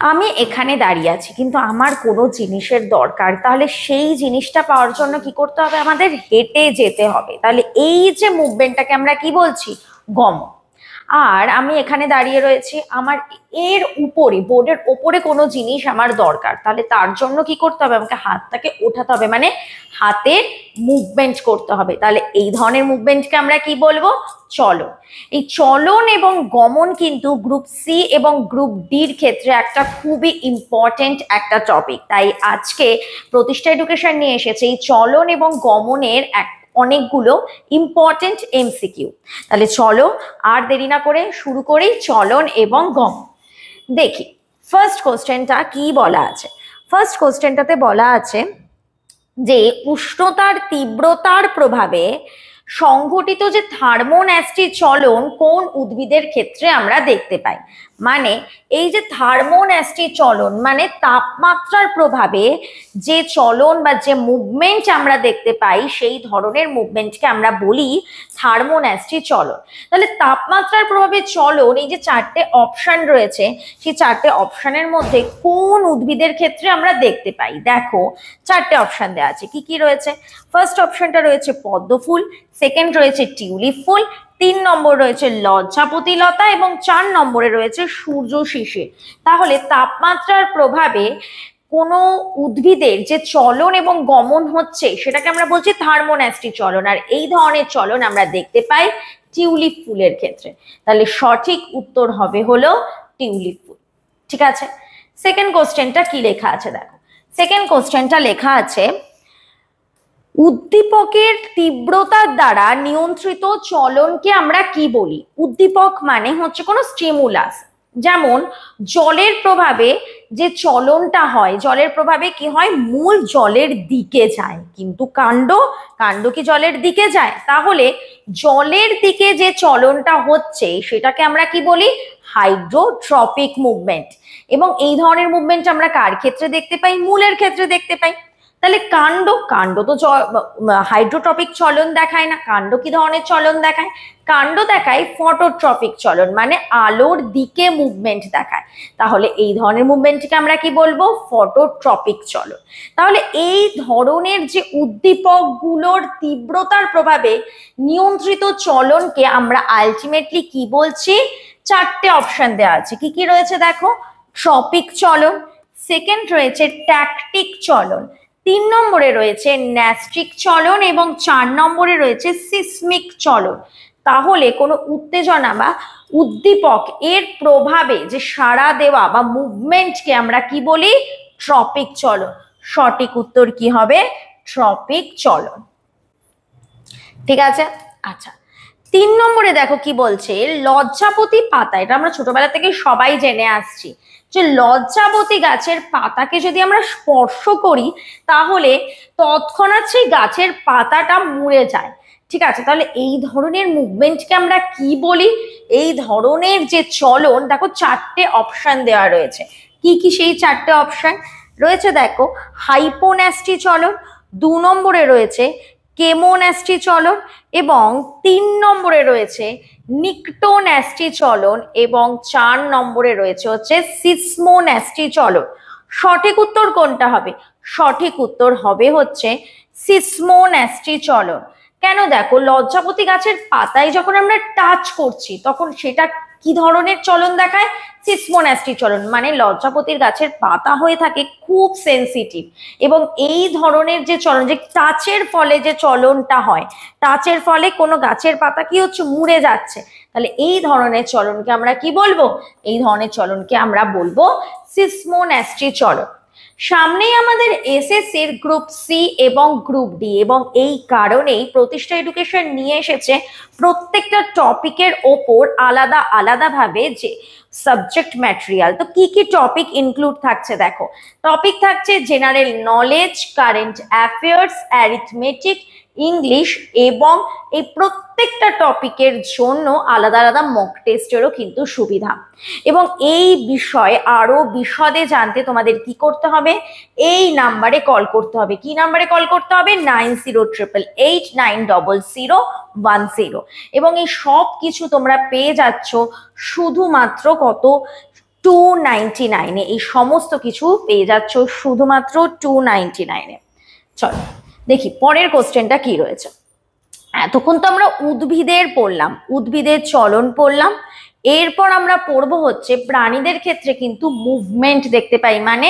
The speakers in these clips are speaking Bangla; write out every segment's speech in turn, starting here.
আমি এখানে দাঁড়িয়ে আছি কিন্তু আমার কোনো জিনিসের দরকার, তাহলে সেই জিনিসটা পাওয়ার জন্য কি করতে হবে? আমাদের হেঁটে যেতে হবে। তাহলে এই যে মুভমেন্টটাকে আমরা কি বলছি? গমন। আর আমি এখানে দাঁড়িয়ে রয়েছি, আমার এর উপরে, বোর্ডের ওপরে কোনো জিনিস আমার দরকার, তাহলে তার জন্য কি করতে হবে? আমাকে হাতটাকে ওঠাতে হবে, মানে হাতের মুভমেন্ট করতে হবে। তাহলে এই ধরনের মুভমেন্টকে আমরা কি বলবো? চলন। এই চলন এবং গমন কিন্তু গ্রুপ সি এবং গ্রুপ ডির ক্ষেত্রে একটা খুবই ইম্পর্টেন্ট একটা টপিক। তাই আজকে প্রতিষ্ঠা এডুকেশন নিয়ে এসেছে এই চলন এবং গমনের অনেকগুলো ইম্পর্টেন্ট এমসিকিউ। তাহলে চলো আর দেরি না করে শুরু করি চলন এবং গমন। দেখি ফার্স্ট কোশ্চেনটা কি বলা আছে। ফার্স্ট কোশ্চেনটাতে বলা আছে যে উষ্ণতার তীব্রতার প্রভাবে সংঘটিত যে থার্মোন্যাস্টি চলন কোন উদ্ভিদের ক্ষেত্রে আমরা দেখতে পাই। মানে এই যে থার্মোন্যাস্টি চলন মানে তাপমাত্রার প্রভাবে যে চলন বা যে মুভমেন্ট আমরা দেখতে পাই, সেই ধরনের মুভমেন্টকে আমরা বলি থার্মোন্যাস্টি চলন। তাহলে তাপমাত্রার প্রভাবে চলন, এই যে চারটে অপশন রয়েছে, সেই চারটে অপশনের মধ্যে কোন উদ্ভিদের ক্ষেত্রে আমরা দেখতে পাই? দেখো চারটে অপশন দেওয়া আছে। কি কি রয়েছে? ফার্স্ট অপশনটা রয়েছে পদ্ম ফুল, সেকেন্ড রয়েছে টিউলিপ ফুল, 3 নম্বর রয়েছে লজ্জাপতি লতা এবং 4 নম্বরে রয়েছে সূর্য শিশির। তাহলে তাপমাত্রার প্রভাবে কোনো উদ্ভিদের যে চলন এবং গমন হচ্ছে সেটাকে আমরা বলছি থার্মোন্যাস্টি চলন, আর এই ধরনের চলন আমরা দেখতে পাই টিউলিপ ফুলের ক্ষেত্রে। তাহলে সঠিক উত্তর হবে হলো টিউলিপ ফুল। ঠিক আছে, সেকেন্ড কোশ্চেনটা কি লেখা আছে দেখো। সেকেন্ড কোশ্চেনটা লেখা আছে উদ্দীপকের তীব্রতার দ্বারা নিয়ন্ত্রিত চলনকে আমরা কি বলি? উদ্দীপক মানে হচ্ছে কোনো স্টিমুলাস। যেমন জলের প্রভাবে যে চলনটা হয়, জলের প্রভাবে কি হয়? মূল জলের দিকে যায়, কিন্তু কাণ্ড কি জলের দিকে যায়? তাহলে জলের দিকে যে চলনটা হচ্ছে সেটাকে আমরা কি বলি? Hydrotropic movement. এবং এই ধরনের মুভমেন্ট আমরা কার ক্ষেত্রে দেখতে পাই? মূলের ক্ষেত্রে দেখতে পাই। তাহলে কাণ্ড তো হাইড্রোট্রপিক চলন দেখায় না। কাণ্ড কি ধরনের চলন দেখায়? কাণ্ড দেখায় ফটোট্রপিক চলন, মানে আলোর দিকে মুভমেন্ট দেখায়। তাহলে এই ধরনের মুভমেন্টকে আমরা কি বলবো? ফটোট্রপিক চলন। তাহলে এই ধরনের যে উদ্দীপকগুলোর তীব্রতার প্রভাবে নিয়ন্ত্রিত চলনকে আমরা আলটিমেটলি কি বলছি? চারটে অপশন দেওয়া আছে। কি কি রয়েছে দেখো? ট্রপিক চলন, সেকেন্ড রয়েছে ট্যাকটিক চলন, 3 নম্বরে রয়েছে ন্যাস্টিক চলন এবং 4 নম্বরে রয়েছে সিসমিক চলন। তাহলে কোনো উত্তেজনা বা উদ্দীপক এর প্রভাবে যে সাড়া দেওয়া বা মুভমেন্টকে আমরা কি বলি? ট্রপিক চলন। সঠিক উত্তর কি হবে? ট্রপিক চলন। ঠিক আছে, আচ্ছা 3 নম্বরে দেখো কি বলছে, লজ্জাপতি পাতা। এটা আমরা ছোটবেলা থেকে সবাই জেনে আসছি যে লজ্জাপতি গাছের পাতাকে যদি আমরা স্পর্শ করি তাহলে তৎক্ষণাৎ সেই গাছের পাতাটা মুড়ে যায়। ঠিক আছে, তাহলে এই ধরনের মুভমেন্টকে আমরা কি বলি? এই ধরনের যে চলন, দেখো চারটে অপশন দেওয়া রয়েছে। কি কি সেই চারটে অপশন রয়েছে দেখো? হাইপোন্যাস্টি চলন, 2 নম্বরে রয়েছে কেমোন্যাস্টি চলন এবং 3 নম্বরে রয়েছে নিকটোন্যাস্টি চলন এবং 4 নম্বরে রয়েছে হচ্ছে সিসমোন্যাস্টি চলন। সঠিক উত্তর কোনটা হবে? সঠিক উত্তর হবে হচ্ছে সিসমোন্যাস্টি চলন। কেন? দেখো লজ্জাপতি গাছের পাতায় যখন আমরা টাচ করছি তখন সেটা কি ধরনের চলন দেখায়? সিসমোন্যাস্টি চলন। মানে লজ্জাপতির গাছের পাতা হয়ে থাকে খুব সেনসিটিভ, এবং এই ধরনের যে চলন, যে টাচের ফলে যে চলনটা হয়, টাচের ফলে কোনো গাছের পাতা কি হচ্ছে? মুড়ে যাচ্ছে। তাহলে এই ধরনের চলনকে আমরা কি বলবো? এই ধরনের চলনকে আমরা বলবো সিসমোন্যাস্টি চলন। সামনেই আমাদের এসএসসির গ্রুপ সি এবং গ্রুপ ডি, এবং এই কারণেই প্রতিষ্ঠা এডুকেশন নিয়ে এসেছে প্রত্যেকটা টপিকের ওপর আলাদা আলাদা ভাবে যে সাবজেক্ট ম্যাটেরিয়াল। তো কি কি টপিক ইনক্লুড থাকছে দেখো। টপিক থাকছে general knowledge, current affairs, arithmetic, English, এবং এই প্রত্যেকটা টপিকের জন্য আলাদা আলাদা মক টেস্টেরও কিন্তু সুবিধা। এবং এই বিষয়ে আরো বিশদে জানতে তোমাদের কি করতে হবে? এই নাম্বারে কল করতে হবে। কি নাম্বারে কল করতে হবে? 9088890010। এবং এই সব কিছু তোমরা পেয়ে যাচ্ছ শুধুমাত্র কত? 299-এ। এই সমস্ত কিছু পেয়ে যাচ্ছ শুধুমাত্র 299-এ। চলো দেখি পরের কোশ্চেনটা কি রয়েছে। এতক্ষণ তো আমরা উদ্ভিদের পড়লাম, উদ্ভিদের চলন পড়লাম, এরপর আমরা পড়বো হচ্ছে প্রাণীদের ক্ষেত্রে কিন্তু মুভমেন্ট দেখতে পাই, মানে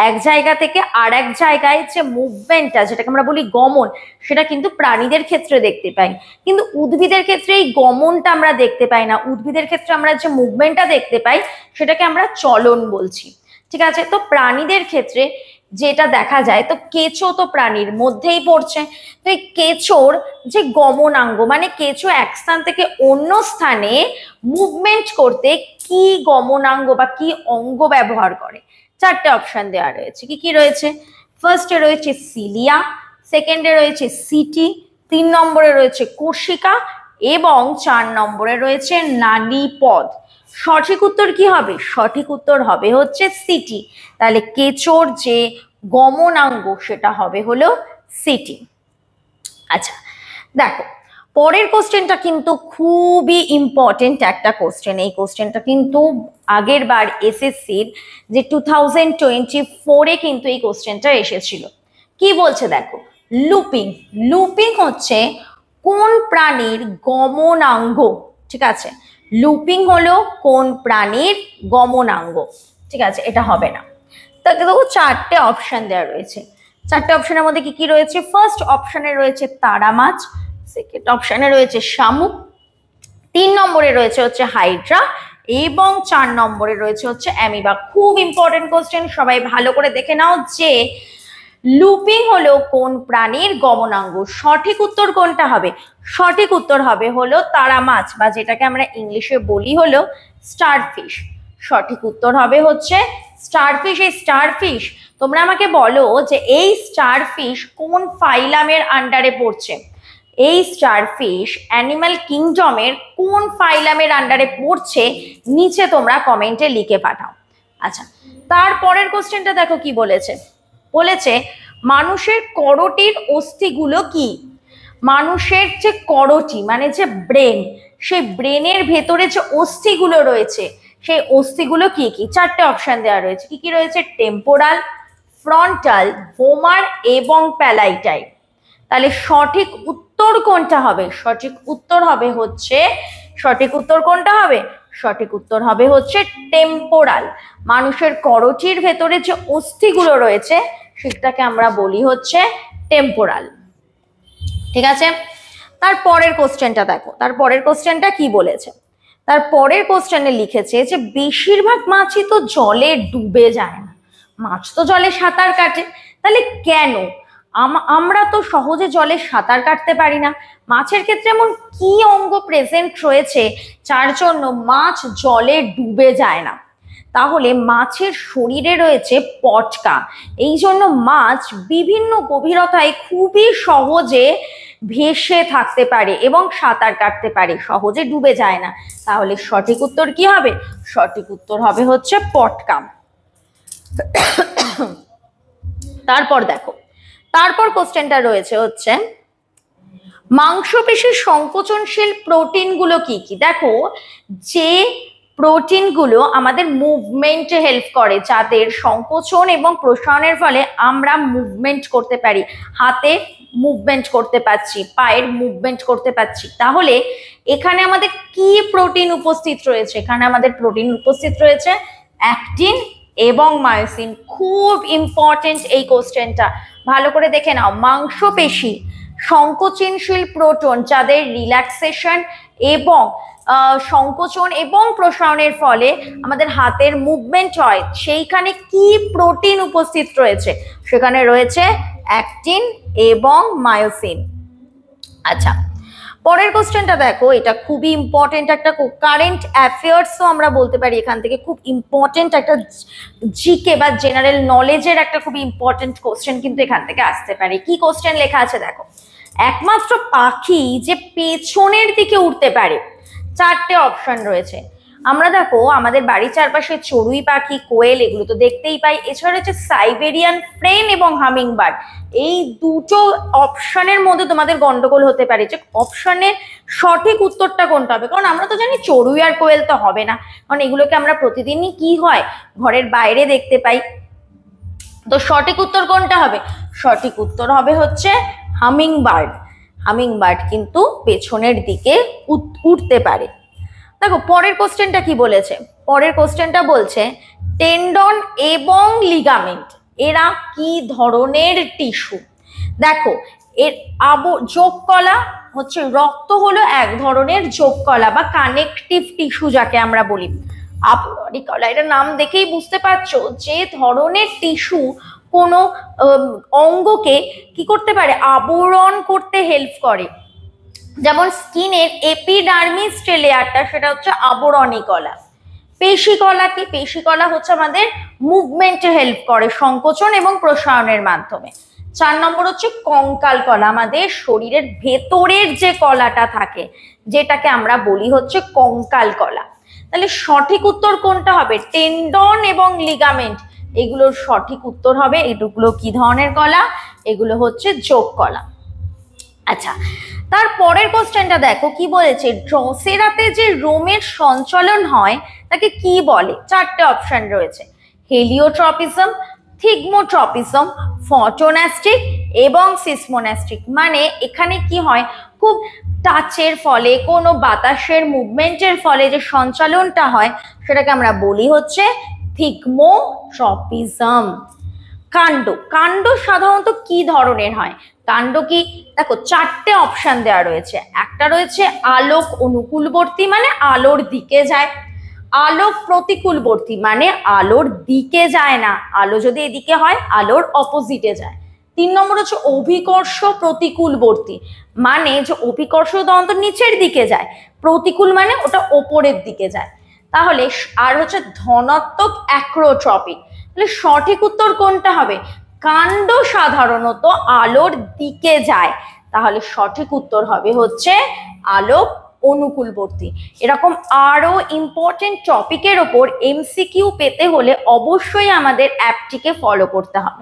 এক জায়গা থেকে আর এক জায়গায় যে মুভমেন্টটা, যেটাকে আমরা বলি গমন, সেটা কিন্তু প্রাণীদের ক্ষেত্রে দেখতে পাই। কিন্তু উদ্ভিদের ক্ষেত্রে এই গমনটা আমরা দেখতে পাই না, উদ্ভিদের ক্ষেত্রে আমরা যে মুভমেন্টটা দেখতে পাই সেটাকে আমরা চলন বলছি। ঠিক আছে, তো প্রাণীদের ক্ষেত্রে যেটা দেখা যায়, তো কেঁচো তো প্রাণীর মধ্যেই পড়ছে। তো এই কেঁচোর যে গমনাঙ্গ, মানে কেঁচো এক স্থান থেকে অন্য স্থানে মুভমেন্ট করতে কি গমনাঙ্গ বা কি অঙ্গ ব্যবহার করে? চারটে অপশন দেওয়া রয়েছে। কি কি রয়েছে? ফার্স্টে রয়েছে সিলিয়া, সেকেন্ডে রয়েছে সিটি, 3 নম্বরে রয়েছে কোষিকা এবং 4 নম্বরে রয়েছে নালীপদ। সঠিক উত্তর কি হবে? সঠিক উত্তর হবে হচ্ছে সিটি। তাহলে কেঁচোর যে গমনাঙ্গ সেটা হবে হলো সিটি। আচ্ছা দেখো পরের কোশ্চেনটা কিন্তু খুবই ইম্পর্টেন্ট একটা কোশ্চেন। এই কোশ্চেনটা কিন্তু আগের বার এসএসসির যে 2024-এ কিন্তু এই কোশ্চেনটা এসেছিল। কি বলছে দেখো, লুপিং। লুপিং হচ্ছে কোন প্রাণীর গমনাঙ্গ? ঠিক আছে, লুপিং হলো কোন প্রাণীর গমনাঙ্গ? ঠিক আছে, এটা হবে না। তাকে দেখো চারটে অপশন দেওয়া রয়েছে। চারটে অপশনের মধ্যে কি কি রয়েছে? ফার্স্ট অপশনে রয়েছে তারা মাছ, সেকেন্ড অপশনে রয়েছে শামুক, 3 নম্বরে রয়েছে হচ্ছে হাইড্রা এবং 4 নম্বরে রয়েছে হচ্ছে অ্যামিবা। খুব ইম্পর্টেন্ট কোশ্চেন, সবাই ভালো করে দেখে নাও যে লুপিং হলো কোন প্রাণীর গমনাঙ্গ। সঠিক উত্তর কোনটা হবে? সঠিক উত্তর হবে হলো তারা মাছ, বা যেটাকে আমরা ইংলিশে বলি হলো স্টারফিশ। সঠিক উত্তর হবে হচ্ছে স্টারফিশ। এই স্টারফিশ তোমরা আমাকে বলো যে এই স্টারফিশ কোন ফাইলামের আন্ডারে পড়ছে? এই স্টারফিশ অ্যানিমাল কিংডমের কোন ফাইলামের আন্ডারে পড়ছে নিচে তোমরা কমেন্টে লিখে পাঠাও। আচ্ছা তারপরের কোশ্চেনটা দেখো কি বলেছে। বলেছে মানুষের করটির অস্থিগুলো কি? মানুষের যে করটি মানে যে ব্রেন, সেই ব্রেনের ভেতরে যে অস্থিগুলো রয়েছে সেই অস্থিগুলো কি কি? চারটে অপশন দেওয়া রয়েছে। কি কি রয়েছে? টেম্পোরাল, ফ্রন্টাল, ভোমার এবং প্যালাইটাই। তাহলে সঠিক উত্তর কোনটা হবে? সঠিক উত্তর হবে হচ্ছে, সঠিক উত্তর কোনটা হবে? সঠিক উত্তর হবে হচ্ছে টেম্পোরাল। মানুষের করটির ভেতরে যে অস্থিগুলো রয়েছে সেটাকে আমরা বলি হচ্ছে টেম্পোরাল। ঠিক আছে, তারপরের কোশ্চেনটা দেখো। তারপরের কোশ্চেনটা কি বলেছে? তারপরের কোশ্চেনে লিখেছে যে বেশিরভাগ মাছই তো জলে ডুবে যায় না, মাছ তো জলে সাঁতার কাটে, তাহলে কেন? আমরা তো সহজে জলে সাঁতার কাটতে পারি না। মাছের ক্ষেত্রে এমন কি অঙ্গ প্রেজেন্ট রয়েছে যার জন্য মাছ জলে ডুবে যায় না? তাহলে মাছের শরীরে রয়েছে পটকা, এই জন্য মাছ বিভিন্ন গভীরতায় খুবই সহজে ভেসে থাকতে পারে এবং সাঁতার কাটতে পারে, সহজে ডুবে যায় না। তাহলে সঠিক উত্তর কি হবে? সঠিক উত্তর হবে হচ্ছে পটকা। তারপর দেখো, তারপর কোশ্চেনটা রয়েছে হচ্ছে মাংসপেশির সংকোচনশীল প্রোটিনগুলো কি কি? দেখো যে প্রোটিনগুলো আমাদের মুভমেন্টে হেল্প করে, যাদের সংকোচন এবং প্রসারণের ফলে আমরা মুভমেন্ট করতে পারি, হাতে মুভমেন্ট করতে পারছি, পায়ের মুভমেন্ট করতে পারছি, তাহলে এখানে আমাদের কি প্রোটিন উপস্থিত রয়েছে? এখানে আমাদের প্রোটিন উপস্থিত রয়েছে অ্যাক্টিন এবং মায়োসিন। খুব ইম্পর্টেন্ট এই কোশ্চেনটা, ভালো করে দেখে নাও। মাংসপেশি সংকোচনশীল প্রোটন যাদের রিল্যাক্সেশন এবং সংকোচন এবং প্রসারণের ফলে আমাদের হাতের মুভমেন্ট হয়, সেইখানে কি প্রোটিন উপস্থিত রয়েছে? সেখানে রয়েছে অ্যাক্টিন এবং মায়োসিন। আচ্ছা পরের কোশ্চেনটা দেখো, এটা খুবই ইম্পর্টেন্ট একটা কারেন্ট অ্যাফেয়ার্সও আমরা বলতে পারি এখান থেকে, খুব ইম্পর্টেন্ট একটা জিকে বা জেনারেল নলেজের একটা খুব ইম্পর্টেন্ট কোশ্চেন কিন্তু এখান থেকে আসতে পারে। কি কোশ্চেন লেখা আছে দেখো, একমাত্র পাখি যে পেছনের দিকে উঠতে পারে, চারটে অপশন রয়েছে। আমরা দেখো আমাদের বাড়ির চারপাশে চড়ুই পাখি, কোয়েল এগুলো তো দেখতেই পাই। এছাড়া হচ্ছে সাইবেরিয়ান ফ্রেন এবং হামিং বার্ড, এই দুটো অপশনের মধ্যে তোমাদের গন্ডগোল হতে পারে যে অপশনের সঠিক উত্তরটা কোনটা হবে। কারণ আমরা তো জানি চড়ুই আর কোয়েল তো হবে না, কারণ এগুলোকে আমরা প্রতিদিনই কি হয় ঘরের বাইরে দেখতে পাই। তো সঠিক উত্তর কোনটা হবে? সঠিক উত্তর হবে হচ্ছে হামিং বার্ড। হামিং বার্ড কিন্তু পেছনের দিকে উঠতে পারে। দেখো পরের কোশ্চেনটা কি বলেছে। পরের কোশ্চেনটা বলছে টেন্ডন এবং লিগামেন্ট এরা কি ধরনের টিস্যু। দেখো এর যোগকলা হচ্ছে, রক্ত হলো এক ধরনের যোগকলা বা কানেকটিভ টিস্যু যাকে আমরা বলি। আবরণী কলা, এটা নাম দেখেই বুঝতে পারছো যে ধরনের টিস্যু কোনো অঙ্গকে কি করতে পারে, আবরণ করতে হেল্প করে। যেমন স্কিনের এপিডার্মিস যে লেয়ারটা সেটা হচ্ছে আবরণী কলা। পেশিকলা কি? পেশিকলা হচ্ছে আমাদের মুভমেন্টে হেল্প করে সংকোচন এবং প্রসারণের মাধ্যমে। 4 নম্বর হচ্ছে কঙ্কাল কলা, আমাদের শরীরের ভেতরের যে কলাটা থাকে যেটাকে আমরা বলি হচ্ছে কঙ্কাল কলা। তাহলে সঠিক উত্তর কোনটা হবে? টেন্ডন এবং লিগামেন্ট এগুলোর সঠিক উত্তর হবে। এগুলো কি ধরনের কলা? এগুলো হচ্ছে যোগ কলা। আচ্ছা, তারপরের কোশ্চেনটা দেখো কি বলেছে, ড্রসেরাতে যে রোমের সঞ্চালন হয় তাকে কি বলে? 4টে অপশন রয়েছে, হেলিওট্রপিজম, থিগমোট্রপিজম, ফটোনাস্টিক এবং সিসমোনাস্টিক। মানে এখানে কি হয়, খুব টাচের ফলে কোনো বাতাসের মুভমেন্টের ফলে যে সঞ্চালনটা হয় সেটাকে আমরা বলি হচ্ছে থিগমোট্রপিজম। কাণ্ড, কাণ্ড সাধারণত কি ধরনের হয়? কাণ্ড কি? দেখো 4টে অপশন দেওয়া রয়েছে। একটা রয়েছে আলোক অনুকূলবর্তী, মানে আলোর দিকে যায়। আলোক প্রতিকূলবর্তী, মানে আলোর দিকে যায় না, আলো যদি এদিকে হয় আলোর অপোজিটে যায়। 3 নম্বর হচ্ছে অভিকর্ষ প্রতিকূলবর্তী, মানে যে অভিকর্ষ সাধারণত নিচের দিকে যায়, প্রতিকূল মানে ওটা ওপরের দিকে যায়। তাহলে আর হচ্ছে ধনাত্মক অ্যাক্রোট্রপিক। তাহলে সঠিক উত্তর কোনটা হবে? কাণ্ড সাধারণত আলোর দিকে যায়, তাহলে সঠিক উত্তর হবে হচ্ছে আলোক অনুকূলবর্তী। এরকম আরো ইম্পর্টেন্ট টপিকের ওপর এমসিকিউ পেতে হলে অবশ্যই আমাদের অ্যাপটিকে ফলো করতে হবে।